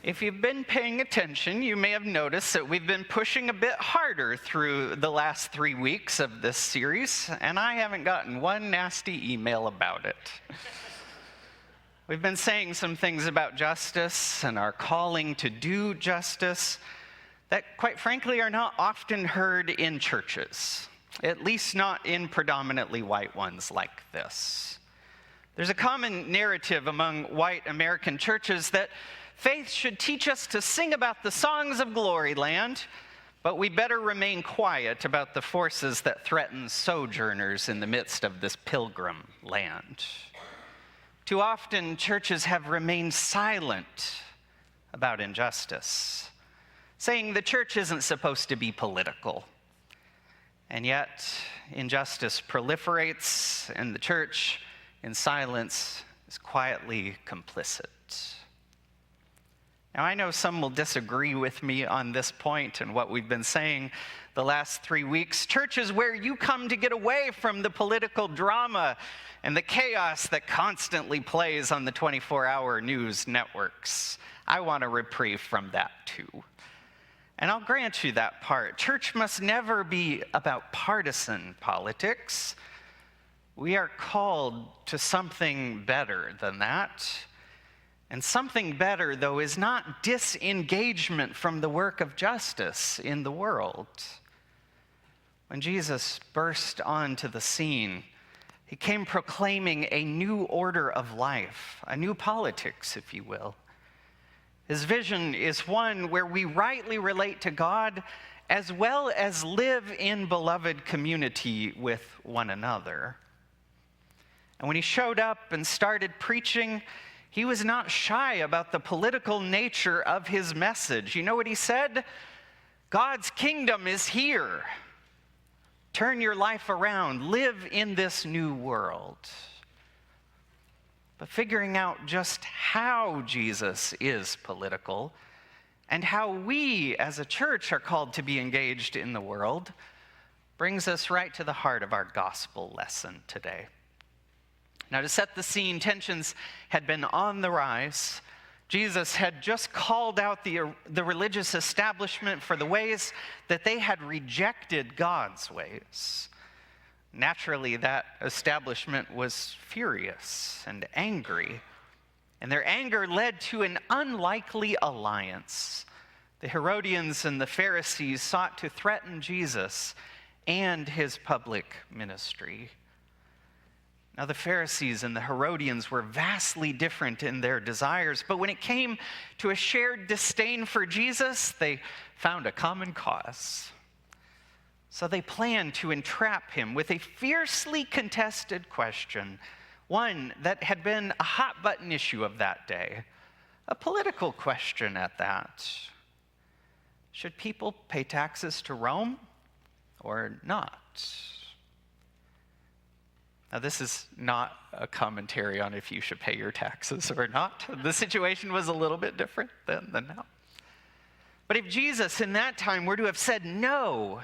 If you've been paying attention, you may have noticed that we've been pushing a bit harder through the last 3 weeks of this series, and I haven't gotten one nasty email about it. We've been saying some things about justice and our calling to do justice that, quite frankly, are not often heard in churches, at least not in predominantly white ones like this. There's a common narrative among white American churches that faith should teach us to sing about the songs of glory land, but we better remain quiet about the forces that threaten sojourners in the midst of this pilgrim land. Too often, churches have remained silent about injustice, saying the church isn't supposed to be political. And yet, injustice proliferates, and the church, in silence, is quietly complicit. Now, I know some will disagree with me on this point and what we've been saying the last 3 weeks. Church is where you come to get away from the political drama and the chaos that constantly plays on the 24-hour news networks. I want a reprieve from that too. And I'll grant you that part. Church must never be about partisan politics. We are called to something better than that. And something better, though, is not disengagement from the work of justice in the world. When Jesus burst onto the scene, he came proclaiming a new order of life, a new politics, if you will. His vision is one where we rightly relate to God as well as live in beloved community with one another. And when he showed up and started preaching, he was not shy about the political nature of his message. You know what he said? God's kingdom is here. Turn your life around. Live in this new world. But figuring out just how Jesus is political and how we as a church are called to be engaged in the world brings us right to the heart of our gospel lesson today. Now, to set the scene, tensions had been on the rise. Jesus had just called out the religious establishment for the ways that they had rejected God's ways. Naturally, that establishment was furious and angry, and their anger led to an unlikely alliance. The Herodians and the Pharisees sought to threaten Jesus and his public ministry. Now, the Pharisees and the Herodians were vastly different in their desires, but when it came to a shared disdain for Jesus, they found a common cause. So they planned to entrap him with a fiercely contested question, one that had been a hot-button issue of that day, a political question at that. Should people pay taxes to Rome or not? Now, this is not a commentary on if you should pay your taxes or not. The situation was a little bit different then than now. But if Jesus in that time were to have said no,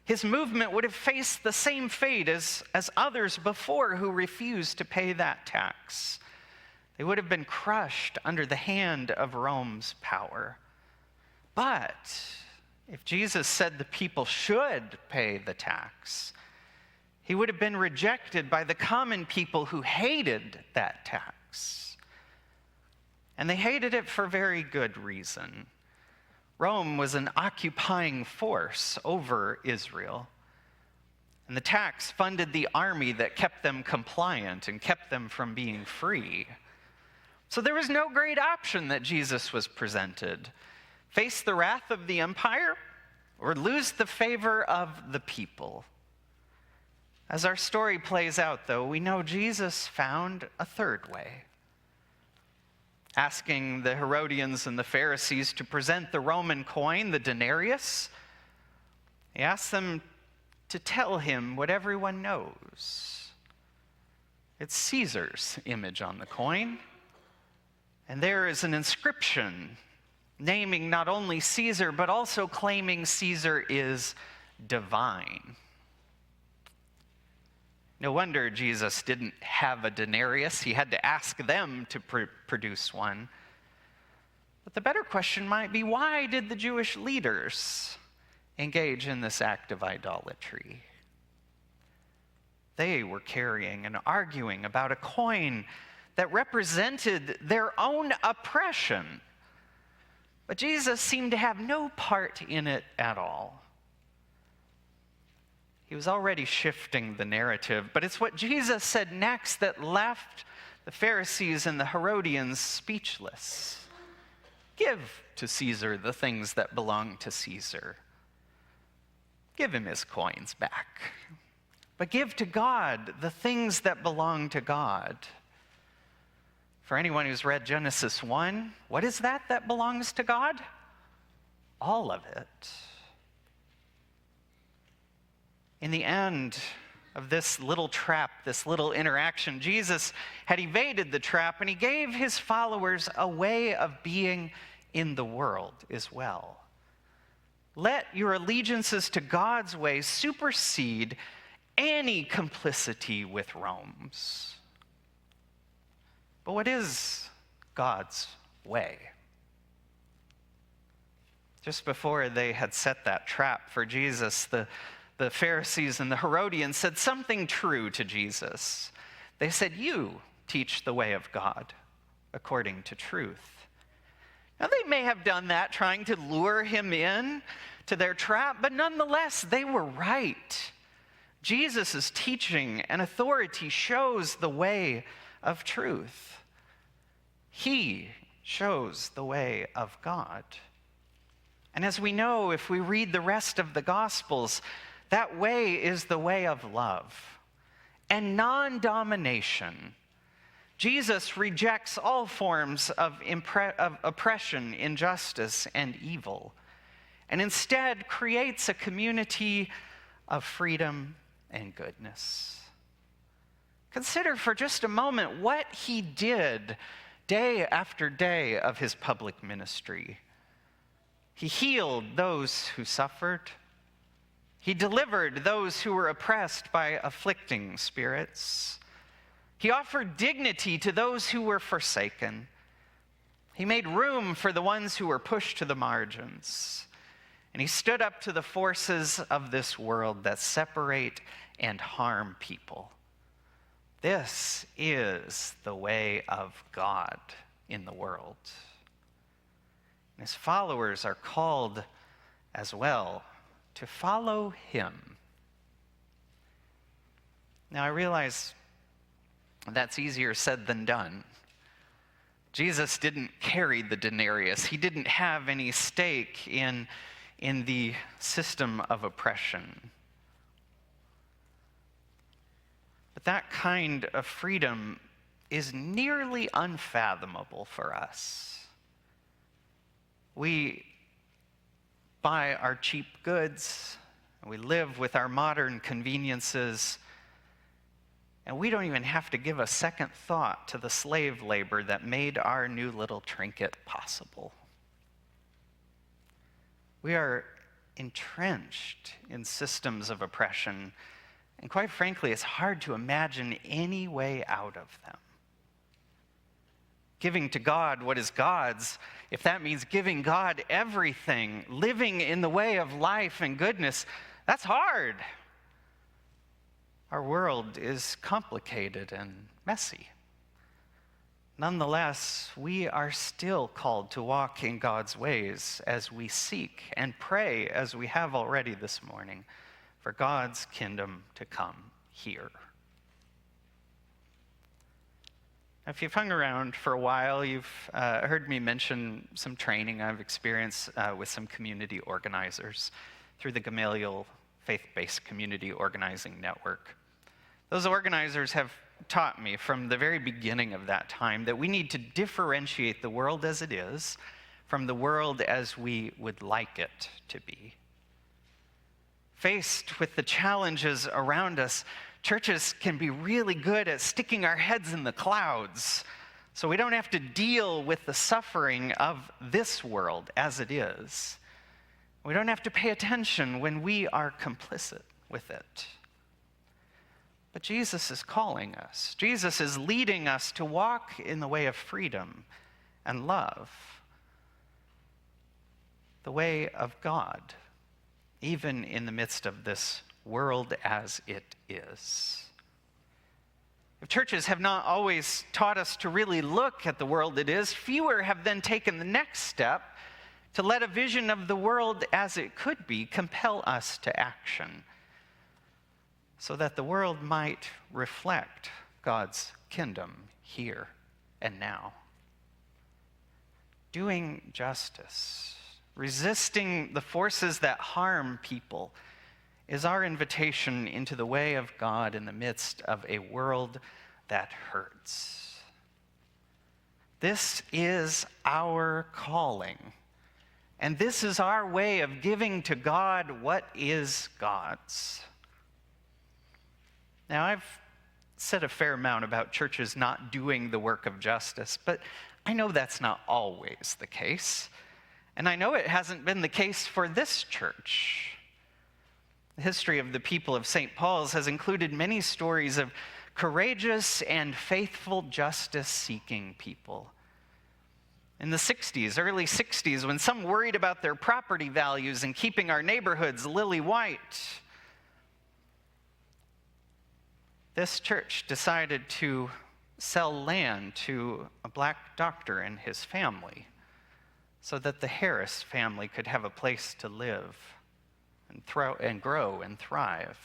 his movement would have faced the same fate as others before who refused to pay that tax. They would have been crushed under the hand of Rome's power. But if Jesus said the people should pay the tax, he would have been rejected by the common people who hated that tax. And they hated it for very good reason. Rome was an occupying force over Israel. And the tax funded the army that kept them compliant and kept them from being free. So there was no great option that Jesus was presented. Face the wrath of the empire or lose the favor of the people. As our story plays out, though, we know Jesus found a third way. Asking the Herodians and the Pharisees to present the Roman coin, the denarius, he asked them to tell him what everyone knows. It's Caesar's image on the coin, and there is an inscription naming not only Caesar, but also claiming Caesar is divine. No wonder Jesus didn't have a denarius. He had to ask them to produce one. But the better question might be, why did the Jewish leaders engage in this act of idolatry? They were carrying and arguing about a coin that represented their own oppression. But Jesus seemed to have no part in it at all. He was already shifting the narrative, but it's what Jesus said next that left the Pharisees and the Herodians speechless. Give to Caesar the things that belong to Caesar. Give him his coins back. But give to God the things that belong to God. For anyone who's read Genesis 1, what is that belongs to God? All of it. In the end of this little trap, this little interaction, Jesus had evaded the trap, and he gave his followers a way of being in the world as well. Let your allegiances to God's way supersede any complicity with Rome's. But what is God's way? Just before they had set that trap for Jesus, the Pharisees and the Herodians said something true to Jesus. They said, "You teach the way of God according to truth." Now, they may have done that trying to lure him in to their trap, but nonetheless, they were right. Jesus' teaching and authority shows the way of truth. He shows the way of God. And as we know, if we read the rest of the Gospels, that way is the way of love and non-domination. Jesus rejects all forms of oppression, injustice, and evil, and instead creates a community of freedom and goodness. Consider for just a moment what he did day after day of his public ministry. He healed those who suffered. He delivered those who were oppressed by afflicting spirits. He offered dignity to those who were forsaken. He made room for the ones who were pushed to the margins. And he stood up to the forces of this world that separate and harm people. This is the way of God in the world. And his followers are called as well to follow him. Now, I realize that's easier said than done. Jesus didn't carry the denarius. He didn't have any stake in the system of oppression. But that kind of freedom is nearly unfathomable for us. We buy our cheap goods, and we live with our modern conveniences, and we don't even have to give a second thought to the slave labor that made our new little trinket possible. We are entrenched in systems of oppression, and quite frankly, it's hard to imagine any way out of them. Giving to God what is God's, if that means giving God everything, living in the way of life and goodness, that's hard. Our world is complicated and messy. Nonetheless, we are still called to walk in God's ways as we seek and pray, as we have already this morning, for God's kingdom to come here. If you've hung around for a while, you've heard me mention some training I've experienced with some community organizers through the Gamaliel Faith-Based Community Organizing Network. Those organizers have taught me from the very beginning of that time that we need to differentiate the world as it is from the world as we would like it to be. Faced with the challenges around us, churches can be really good at sticking our heads in the clouds so we don't have to deal with the suffering of this world as it is. We don't have to pay attention when we are complicit with it. But Jesus is calling us. Jesus is leading us to walk in the way of freedom and love. the way of God, even in the midst of this world as it is. If churches have not always taught us to really look at the world it is, fewer have then taken the next step to let a vision of the world as it could be compel us to action, so that the world might reflect God's kingdom here and now. Doing justice, resisting the forces that harm people, is our invitation into the way of God in the midst of a world that hurts. This is our calling, and this is our way of giving to God what is God's. Now, I've said a fair amount about churches not doing the work of justice, but I know that's not always the case, and I know it hasn't been the case for this church. The history of the people of St. Paul's has included many stories of courageous and faithful justice-seeking people. In the 60s, early 60s, when some worried about their property values and keeping our neighborhoods lily-white, this church decided to sell land to a black doctor and his family so that the Harris family could have a place to live and grow and thrive.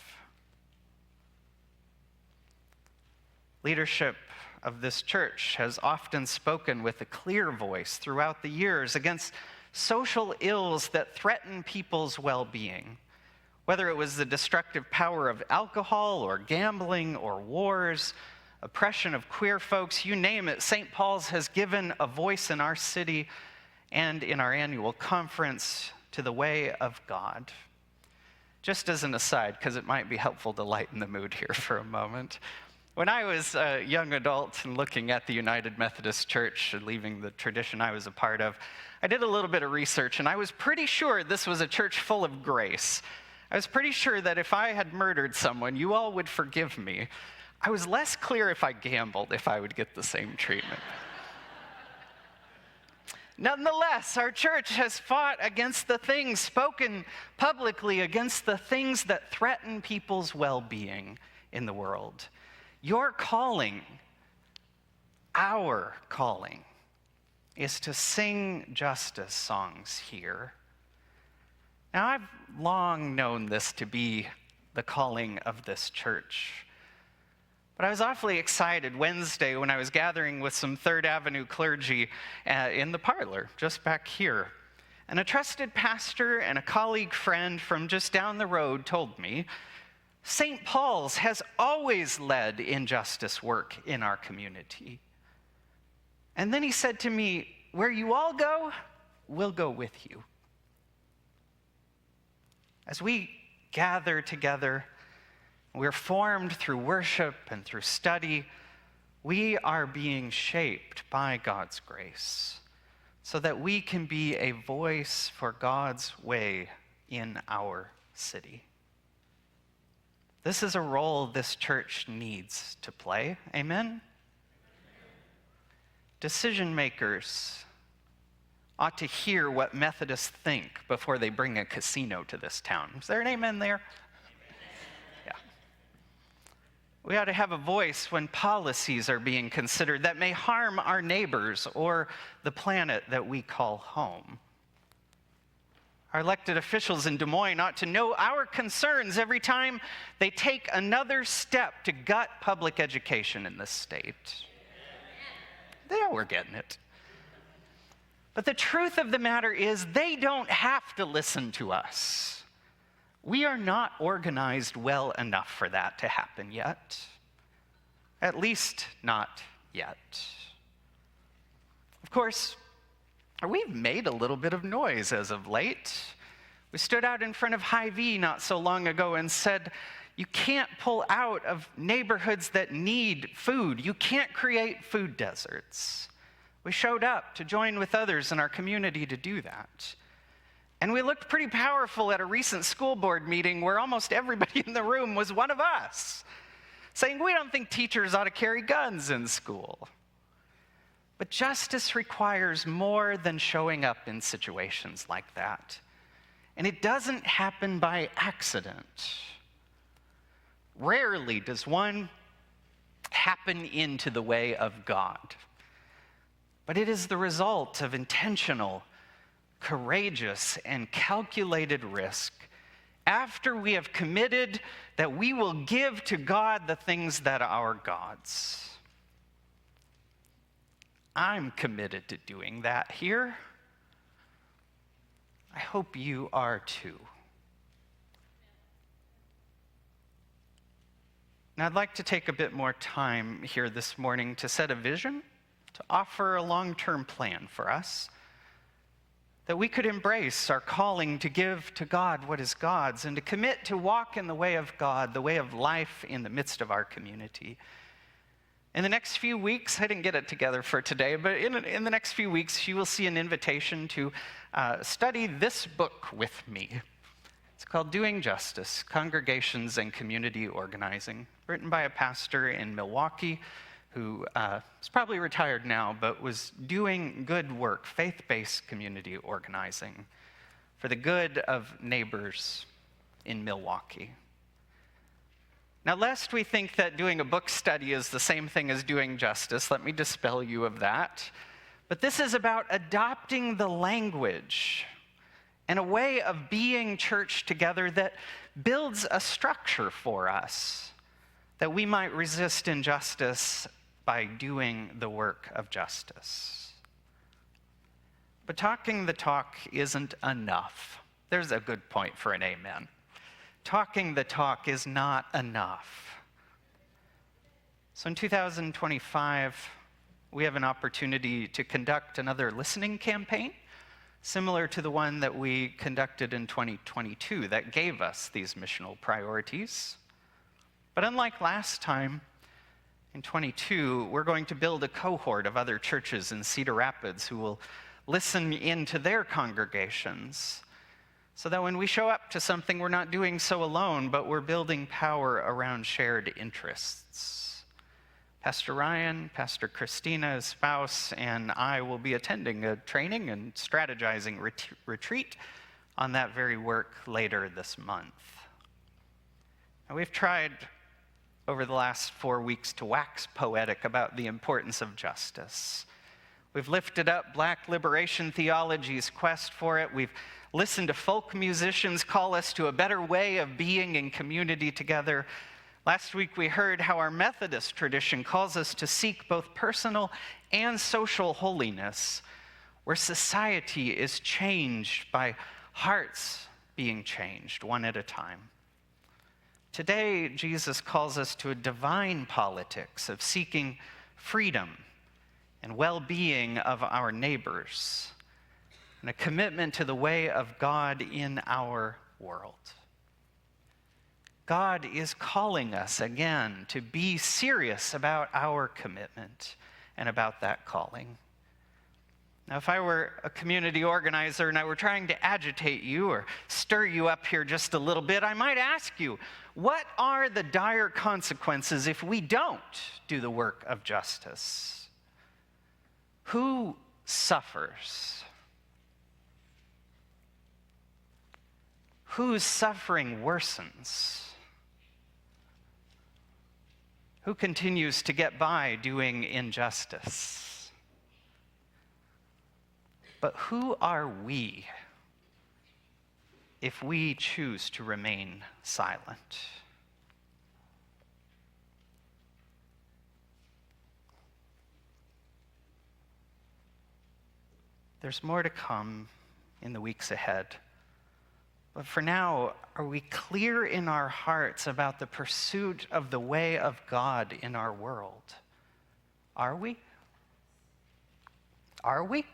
Leadership of this church has often spoken with a clear voice throughout the years against social ills that threaten people's well-being, whether it was the destructive power of alcohol or gambling or wars, oppression of queer folks, you name it. St. Paul's has given a voice in our city and in our annual conference to the way of God. Just as an aside, because it might be helpful to lighten the mood here for a moment. When I was a young adult and looking at the United Methodist Church, leaving the tradition I was a part of, I did a little bit of research, and I was pretty sure this was a church full of grace. I was pretty sure that if I had murdered someone, you all would forgive me. I was less clear if I gambled if I would get the same treatment. Nonetheless, our church has fought against the things spoken publicly, against the things that threaten people's well-being in the world. Your calling, our calling, is to sing justice songs here. Now, I've long known this to be the calling of this church. But I was awfully excited Wednesday when I was gathering with some Third Avenue clergy in the parlor, just back here. And a trusted pastor and a colleague friend from just down the road told me, St. Paul's has always led injustice work in our community. And then he said to me, where you all go, we'll go with you. As we gather together, we're formed through worship and through study. We are being shaped by God's grace so that we can be a voice for God's way in our city. This is a role this church needs to play. Amen? Decision makers ought to hear what Methodists think before they bring a casino to this town. Is there an amen there? We ought to have a voice when policies are being considered that may harm our neighbors or the planet that we call home. Our elected officials in Des Moines ought to know our concerns every time they take another step to gut public education in this state. Yeah, we're getting it. But the truth of the matter is they don't have to listen to us. We are not organized well enough for that to happen yet. At least not yet. Of course, we've made a little bit of noise as of late. We stood out in front of Hy-Vee not so long ago and said, you can't pull out of neighborhoods that need food. You can't create food deserts. We showed up to join with others in our community to do that. And we looked pretty powerful at a recent school board meeting where almost everybody in the room was one of us, saying we don't think teachers ought to carry guns in school. But justice requires more than showing up in situations like that. And it doesn't happen by accident. Rarely does one happen into the way of God. But it is the result of intentional, courageous, and calculated risk after we have committed that we will give to God the things that are God's. I'm committed to doing that here. I hope you are too. Now, I'd like to take a bit more time here this morning to set a vision, to offer a long-term plan for us, that we could embrace our calling to give to God what is God's and to commit to walk in the way of God, the way of life in the midst of our community. In the next few weeks, I didn't get it together for today, but in the next few weeks, you will see an invitation to study this book with me. It's called Doing Justice, Congregations and Community Organizing, written by a pastor in Milwaukee who is probably retired now, but was doing good work, faith-based community organizing for the good of neighbors in Milwaukee. Now, lest we think that doing a book study is the same thing as doing justice, let me dispel you of that. But this is about adopting the language and a way of being church together that builds a structure for us, that we might resist injustice by doing the work of justice. But talking the talk isn't enough. There's a good point for an amen. Talking the talk is not enough. So in 2025, we have an opportunity to conduct another listening campaign, similar to the one that we conducted in 2022 that gave us these missional priorities. But unlike last time, in 22, we're going to build a cohort of other churches in Cedar Rapids who will listen into their congregations, so that when we show up to something, we're not doing so alone, but we're building power around shared interests. Pastor Ryan, Pastor Christina, his spouse, and I will be attending a training and strategizing retreat on that very work later this month. Now, we've tried over the last 4 weeks to wax poetic about the importance of justice. We've lifted up Black liberation theology's quest for it. We've listened to folk musicians call us to a better way of being in community together. Last week we heard how our Methodist tradition calls us to seek both personal and social holiness, where society is changed by hearts being changed one at a time. Today, Jesus calls us to a divine politics of seeking freedom and well-being of our neighbors, and a commitment to the way of God in our world. God is calling us again to be serious about our commitment and about that calling. Now, if I were a community organizer and I were trying to agitate you or stir you up here just a little bit, I might ask you, what are the dire consequences if we don't do the work of justice? Who suffers? Whose suffering worsens? Who continues to get by doing injustice? But who are we if we choose to remain silent? There's more to come in the weeks ahead. But for now, are we clear in our hearts about the pursuit of the way of God in our world? Are we? Are we?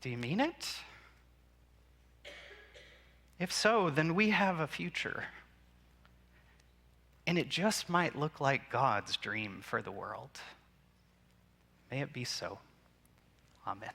Do you mean it? If so, then we have a future. And it just might look like God's dream for the world. May it be so. Amen.